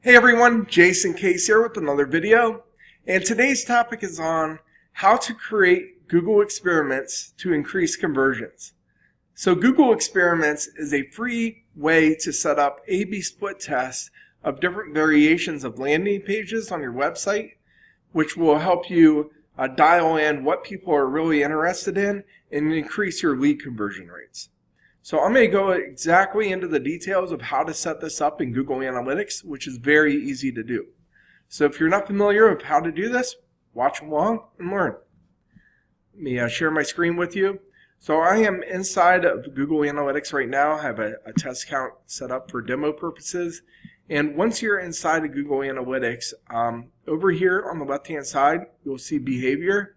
Hey everyone, Jason Case here with another video, and today's topic is on how to create Google Experiments to increase conversions. So Google Experiments is a free way to set up A/B split tests of different variations of landing pages on your website, which will help you dial in what people are really interested in and increase your lead conversion rates. So I'm going to go exactly into the details of how to set this up in Google Analytics, which is very easy to do. So if you're not familiar with how to do this, watch along and learn. Let me share my screen with you. So I am inside of Google Analytics right now. I have a test account set up for demo purposes. And once you're inside of Google Analytics, over here on the left-hand side, you'll see Behavior.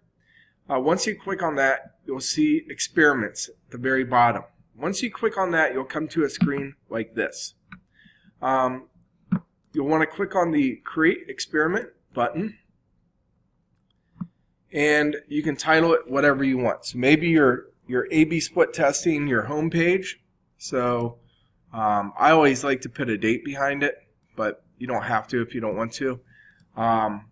Once you click on that, you'll see Experiments at the very bottom. Once you click on that, you'll come to a screen like this. You'll want to click on the Create Experiment button, and you can title it whatever you want. So maybe you're A/B split testing your home page. So I always like to put a date behind it, but you don't have to if you don't want to. And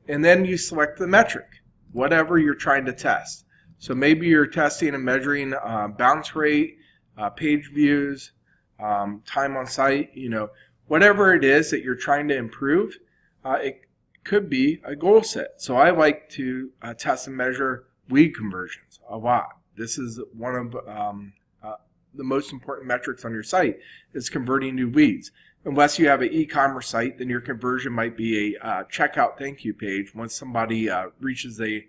then you select the metric, whatever you're trying to test. So maybe you're testing and measuring bounce rate, page views, time on site, whatever it is that you're trying to improve. It could be a goal set. So I like to test and measure lead conversions a lot. This is one of the most important metrics on your site, is converting new leads. Unless you have an e-commerce site, then your conversion might be a checkout thank you page once somebody reaches a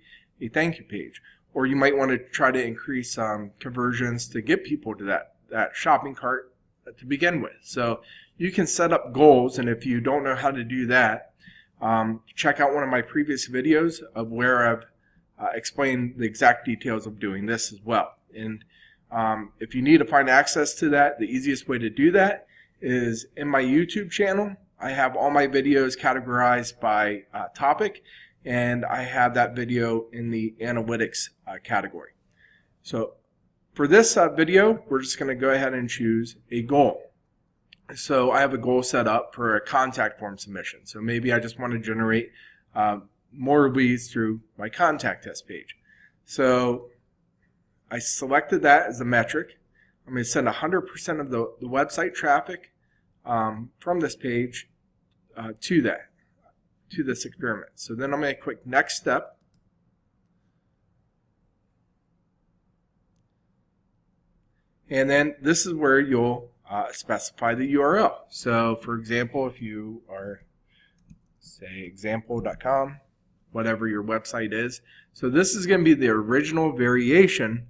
thank you page. Or you might want to try to increase conversions to get people to that shopping cart to begin with. So you can set up goals, and if you don't know how to do that, check out one of my previous videos of where I've explained the exact details of doing this as well. And if you need to find access to that, the easiest way to do that is in my YouTube channel. I have all my videos categorized by topic, and I have that video in the analytics category. So for this video, we're just going to go ahead and choose a goal. So I have a goal set up for a contact form submission. So maybe I just want to generate more leads through my contact test page. So I selected that as a metric. I'm going to send 100% of the website traffic from this page to this experiment. So then I'm going to click Next Step. And then this is where you'll specify the URL. So for example, if you are, say, example.com, whatever your website is. So this is going to be the original variation.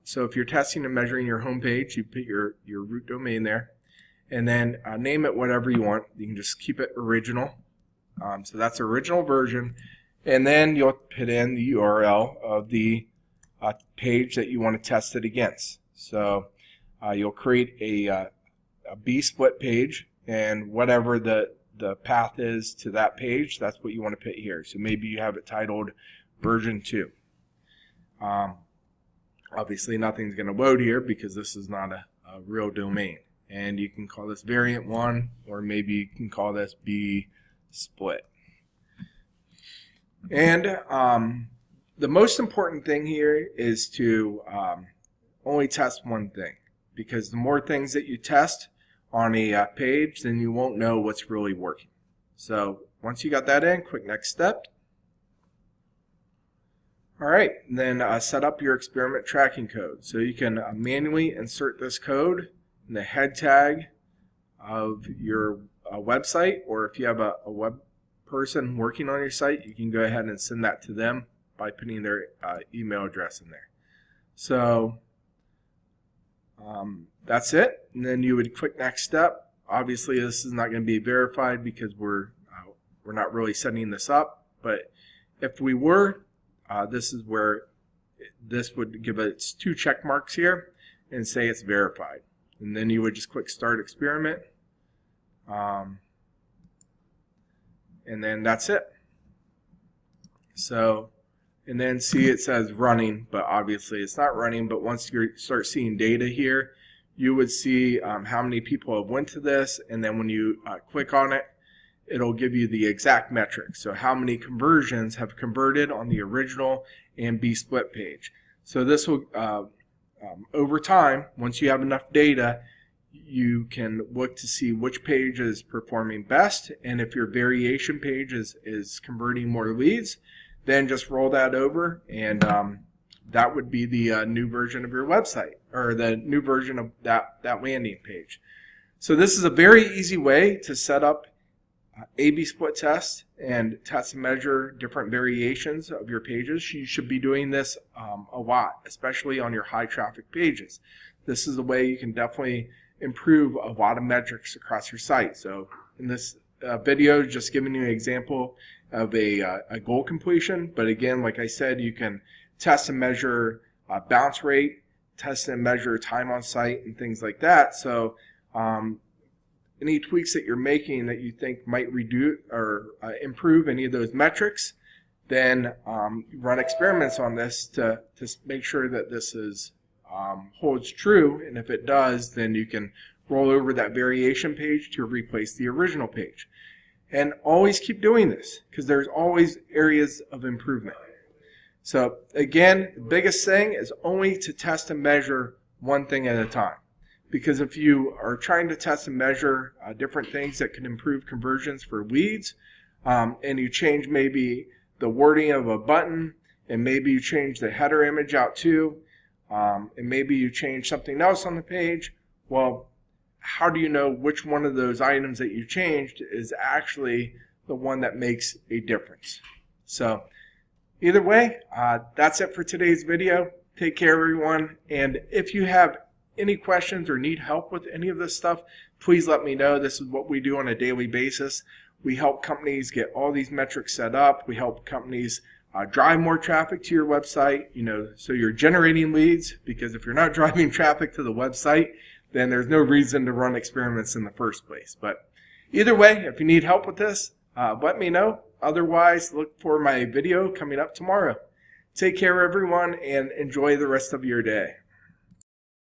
So if you're testing and measuring your home page, you put your root domain there. And then name it whatever you want. You can just keep it original. So that's the original version, and then you'll put in the URL of the page that you want to test it against. So you'll create a B-split page, and whatever the path is to that page, that's what you want to put here. So maybe you have it titled version 2. Obviously nothing's going to load here because this is not a real domain. And you can call this variant 1, or maybe you can call this B-split. And the most important thing here is to only test one thing, because the more things that you test on a page, then you won't know what's really working. So once you got that in, click Next Step. All right, and then set up your experiment tracking code. So you can manually insert this code in the head tag of your website, or if you have a web person working on your site, you can go ahead and send that to them by putting their email address in there. So that's it, and then you would click Next Step. Obviously this is not going to be verified because we're not really setting this up, but if we were, this is where this would give us 2 check marks here and say it's verified. And then you would just click Start Experiment, and then that's it. So, and then see it says running, but obviously it's not running. But once you start seeing data here, you would see how many people have went to this, and then when you click on it, it'll give you the exact metrics. So how many conversions have converted on the original and B-split page. So this will, over time, once you have enough data, you can look to see which page is performing best, and if your variation page is converting more leads, then just roll that over, and that would be the new version of your website, or the new version of that landing page. So this is a very easy way to set up A/B split tests and test and measure different variations of your pages. You should be doing this a lot, especially on your high traffic pages. This is a way you can definitely improve a lot of metrics across your site. So in this video, just giving you an example of a goal completion. But again, like I said, you can test and measure bounce rate, test and measure time on site, and things like that. So any tweaks that you're making that you think might reduce or improve any of those metrics, then run experiments on this to make sure that this is holds true, and if it does, then you can roll over that variation page to replace the original page. And always keep doing this, because there's always areas of improvement. So again, the biggest thing is only to test and measure one thing at a time. Because if you are trying to test and measure different things that can improve conversions for leads, and you change maybe the wording of a button, and maybe you change the header image out too, and maybe you change something else on the page, well, how do you know which one of those items that you changed is actually the one that makes a difference? So either way, that's it for today's video. Take care, everyone. And if you have any questions or need help with any of this stuff, please let me know. This is what we do on a daily basis. We help companies get all these metrics set up. We help companies drive more traffic to your website, so you're generating leads, because if you're not driving traffic to the website, then there's no reason to run experiments in the first place. But either way, if you need help with this, let me know. Otherwise, look for my video coming up tomorrow. Take care, everyone, and enjoy the rest of your day.